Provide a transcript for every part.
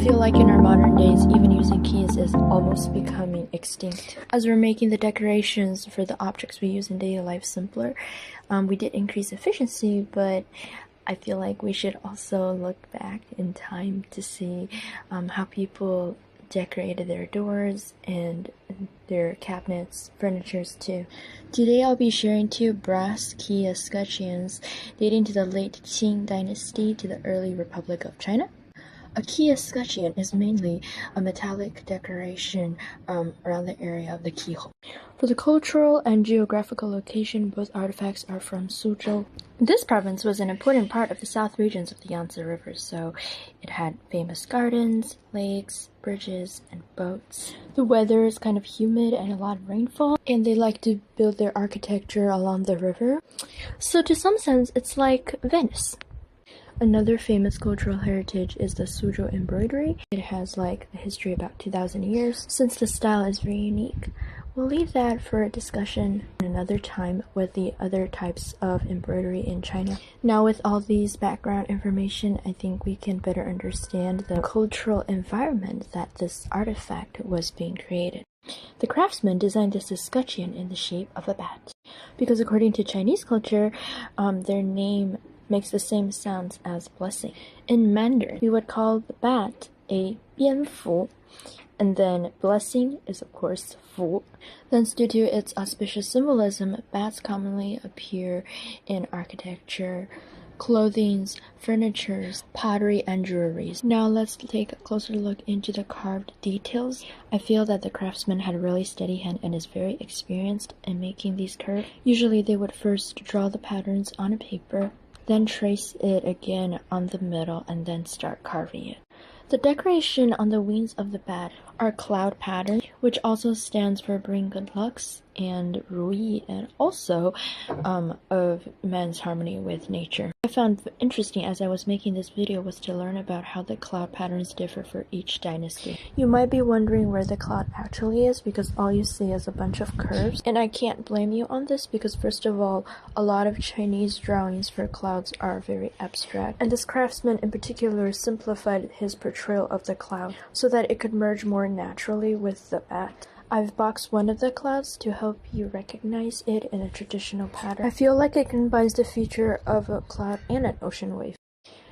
feel like in our modern days, even using keys is almost becoming extinct. As we're making the decorations for the objects we use in daily life simpler, we did increase efficiency, but I feel like we should also look back in time to see how people decorated their doors and their cabinets, furnitures too. Today I'll be sharing 2 brass key escutcheons dating to the late Qing dynasty to the early Republic of China. A key escutcheon is mainly a metallic decoration around the area of the keyhole. For the cultural and geographical location, both artifacts are from Suzhou. This province was an important part of the south regions of the Yangtze River, so it had famous gardens, lakes, bridges, and boats. The weather is kind of humid and a lot of rainfall, and they like to build their architecture along the river. So to some sense, it's like Venice. Another famous cultural heritage is the Suzhou embroidery. It has like a history about 2,000 years, since the style is very unique. We'll leave that for a discussion another time with the other types of embroidery in China. Now with all these background information, I think we can better understand the cultural environment that this artifact was being created. The craftsman designed this escutcheon in the shape of a bat, because according to Chinese culture, their name makes the same sounds as blessing. In Mandarin, we would call the bat a bianfu, and then blessing is of course fu. Thus, due to its auspicious symbolism, bats commonly appear in architecture, clothing, furniture, pottery, and jewelry. Now let's take a closer look into the carved details. I feel that the craftsman had a really steady hand and is very experienced in making these curves. Usually they would first draw the patterns on a paper, then trace it again on the middle, and then start carving it. The decoration on the wings of the bat are cloud patterns, which also stands for bring good lucks and ruyi, and also of man's harmony with nature. I found interesting as I was making this video was to learn about how the cloud patterns differ for each dynasty. You might be wondering where the cloud actually is, because all you see is a bunch of curves, and I can't blame you on this because first of all, a lot of Chinese drawings for clouds are very abstract, and this craftsman in particular simplified his portrayal of the cloud so that it could merge more naturally with the bat. I've boxed one of the clouds to help you recognize it in a traditional pattern. I feel like it combines the feature of a cloud and an ocean wave.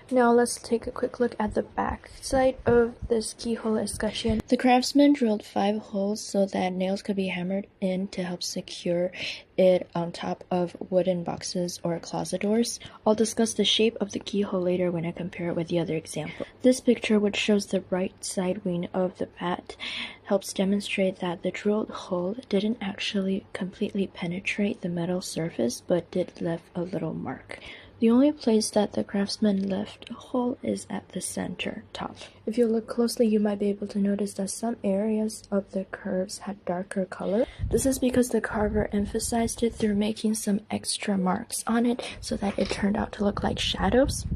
Now let's take a quick look at the back side of this keyhole escutcheon. The craftsman drilled 5 holes so that nails could be hammered in to help secure it on top of wooden boxes or closet doors. I'll discuss the shape of the keyhole later when I compare it with the other example. This picture, which shows the right side wing of the bat, helps demonstrate that the drilled hole didn't actually completely penetrate the metal surface, but did leave a little mark. The only place that the craftsman left a hole is at the center top. If you look closely, you might be able to notice that some areas of the curves had darker color. This is because the carver emphasized it through making some extra marks on it so that it turned out to look like shadows.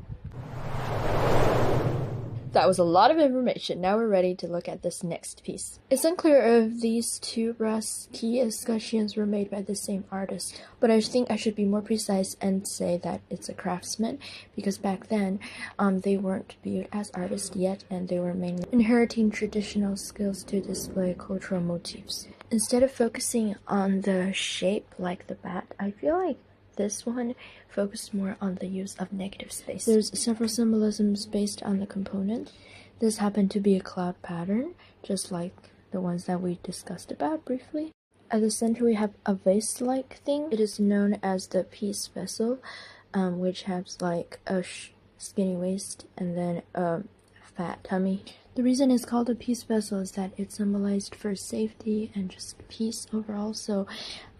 That was a lot of information. Now we're ready to look at this next piece. It's unclear if these 2 brass key escutcheons were made by the same artist, but I think I should be more precise and say that it's a craftsman, because back then they weren't viewed as artists yet, and they were mainly inheriting traditional skills to display cultural motifs. Instead of focusing on the shape like the bat, I feel like this one focused more on the use of negative space. There's several symbolisms based on the component. This happened to be a cloud pattern, just like the ones that we discussed about briefly. At the center we have a vase-like thing. It is known as the peace vessel, which has like a skinny waist and then a fat tummy. The reason it's called a peace vessel is that it symbolized for safety and just peace overall, so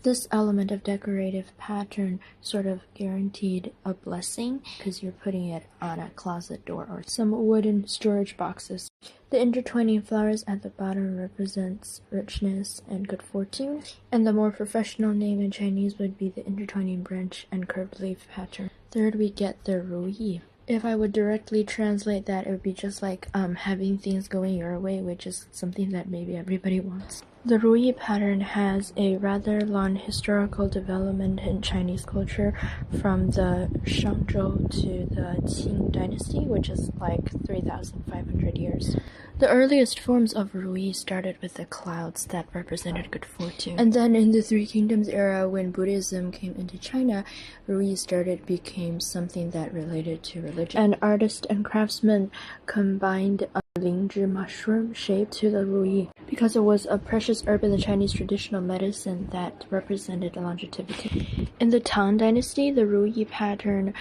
this element of decorative pattern sort of guaranteed a blessing because you're putting it on a closet door or some wooden storage boxes. The intertwining flowers at the bottom represents richness and good fortune, and the more professional name in Chinese would be the intertwining branch and curved leaf pattern. Third, we get the ruyi. If I would directly translate that, it would be just like having things going your way, which is something that maybe everybody wants. The Ruyi pattern has a rather long historical development in Chinese culture from the Shangzhou to the Qing dynasty, which is like 3,500 years. The earliest forms of Ruyi started with the clouds that represented good fortune. And then in the Three Kingdoms era, when Buddhism came into China, Ruyi became something that related to religion. And artists and craftsmen combined a lingzhi mushroom shape to the Ruyi because it was a precious herb in the Chinese traditional medicine that represented longevity. In the Tang dynasty, the Ruyi pattern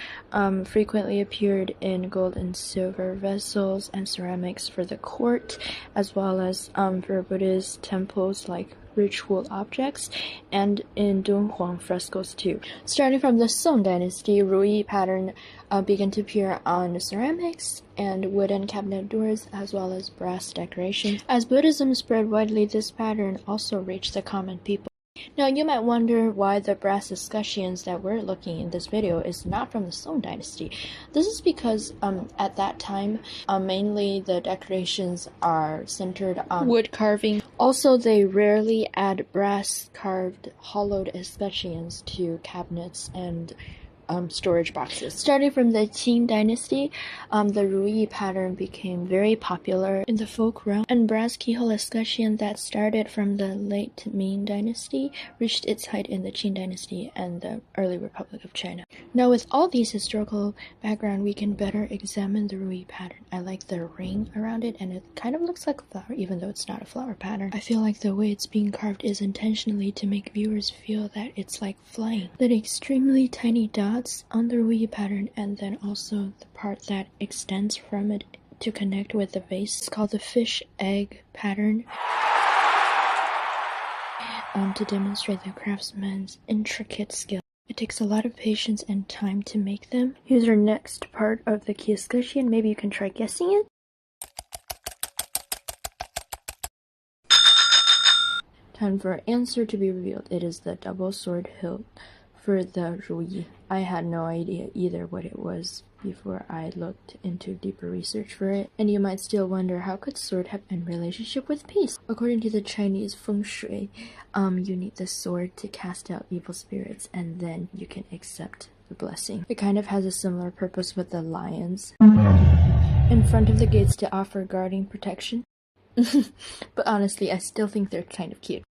frequently appeared in gold and silver vessels and ceramics for the court, as well as for Buddhist temples like ritual objects, and in Dunhuang frescoes too. Starting from the Song dynasty, Ruyi pattern began to appear on ceramics and wooden cabinet doors, as well as brass decorations. As Buddhism spread widely, this pattern also reached the common people. Now, you might wonder why the brass escutcheons that we're looking in this video is not from the Song dynasty. This is because at that time, mainly the decorations are centered on wood carving. Also, they rarely add brass carved hollowed escutcheons to cabinets and storage boxes. Starting from the Qing dynasty, the Ruyi pattern became very popular in the folk realm, and brass keyhole escutcheon that started from the late Ming dynasty reached its height in the Qing dynasty and the early Republic of China. Now, with all these historical background, we can better examine the Ruyi pattern. I like the ring around it, and it kind of looks like a flower, even though it's not a flower pattern. I feel like the way it's being carved is intentionally to make viewers feel that it's like flying. The extremely tiny dots on the Ruyi pattern, and then also the part that extends from it to connect with the vase. It's called the fish egg pattern. To demonstrate the craftsman's intricate skill. It takes a lot of patience and time to make them. Here's our next part of the key escutcheon. Maybe you can try guessing it. Time for our answer to be revealed. It is the double sword hilt for the Ruyi. I had no idea either what it was before I looked into deeper research for it. And you might still wonder, how could sword have any relationship with peace? According to the Chinese feng shui, you need the sword to cast out evil spirits, and then you can accept the blessing. It kind of has a similar purpose with the lions in front of the gates to offer guarding protection. But honestly, I still think they're kind of cute.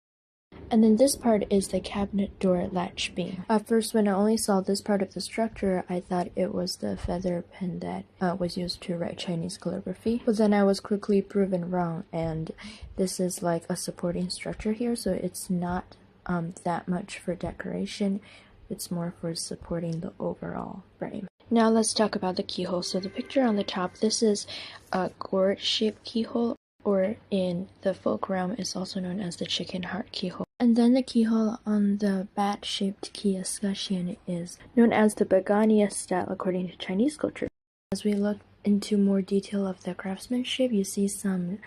And then this part is the cabinet door latch beam. At first, when I only saw this part of the structure, I thought it was the feather pen that was used to write Chinese calligraphy. But then I was quickly proven wrong, and this is like a supporting structure here, so it's not that much for decoration. It's more for supporting the overall frame. Now let's talk about the keyhole. So the picture on the top, this is a gourd-shaped keyhole, or in the folk realm is also known as the chicken heart keyhole. And then the keyhole on the bat-shaped key escutcheon is known as the begonia style according to Chinese culture. As we look into more detail of the craftsmanship, you see some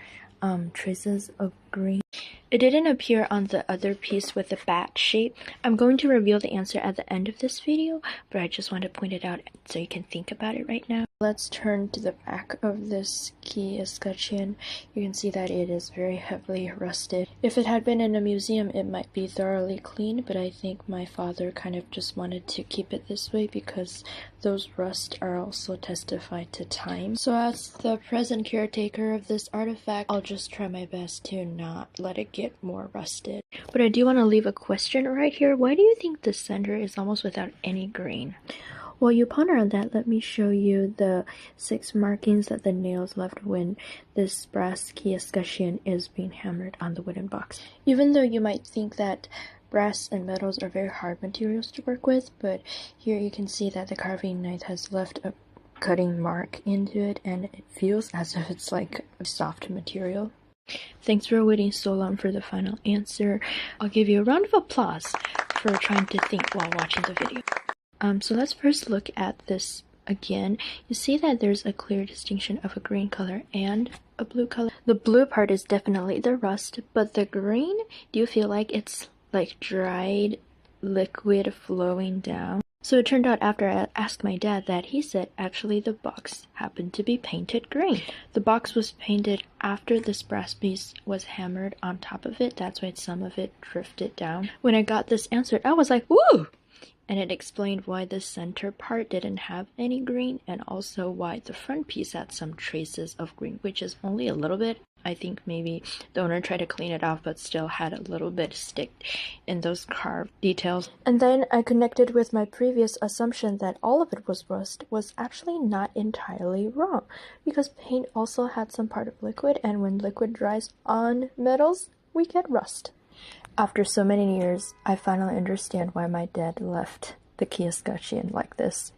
traces of green. It didn't appear on the other piece with the bat shape. I'm going to reveal the answer at the end of this video, but I just want to point it out so you can think about it right now. Let's turn to the back of this key escutcheon. You can see that it is very heavily rusted. If it had been in a museum, it might be thoroughly clean, but I think my father kind of just wanted to keep it this way because those rusts are also testified to time. So as the present caretaker of this artifact, I'll just try my best to not let it get more rusted. But I do want to leave a question right here. Why do you think the center is almost without any grain? While you ponder on that, let me show you the 6 markings that the nails left when this brass key escutcheon is being hammered on the wooden box. Even though you might think that brass and metals are very hard materials to work with, but here you can see that the carving knife has left a cutting mark into it, and it feels as if it's like a soft material. Thanks for waiting so long for the final answer. I'll give you a round of applause for trying to think while watching the video. So let's first look at this again. You see that there's a clear distinction of a green color and a blue color. The blue part is definitely the rust, but the green, do you feel like it's like dried liquid flowing down? So it turned out after I asked my dad that he said actually the box happened to be painted green. The box was painted after this brass piece was hammered on top of it. That's why some of it drifted down. When I got this answer, I was like, woo! And it explained why the center part didn't have any green, and also why the front piece had some traces of green, which is only a little bit. I think maybe the owner tried to clean it off but still had a little bit stick in those carved details. And then I connected with my previous assumption that all of it was rust was actually not entirely wrong, because paint also had some part of liquid, and when liquid dries on metals, we get rust. After so many years, I finally understand why my dad left the Key Escutcheon like this.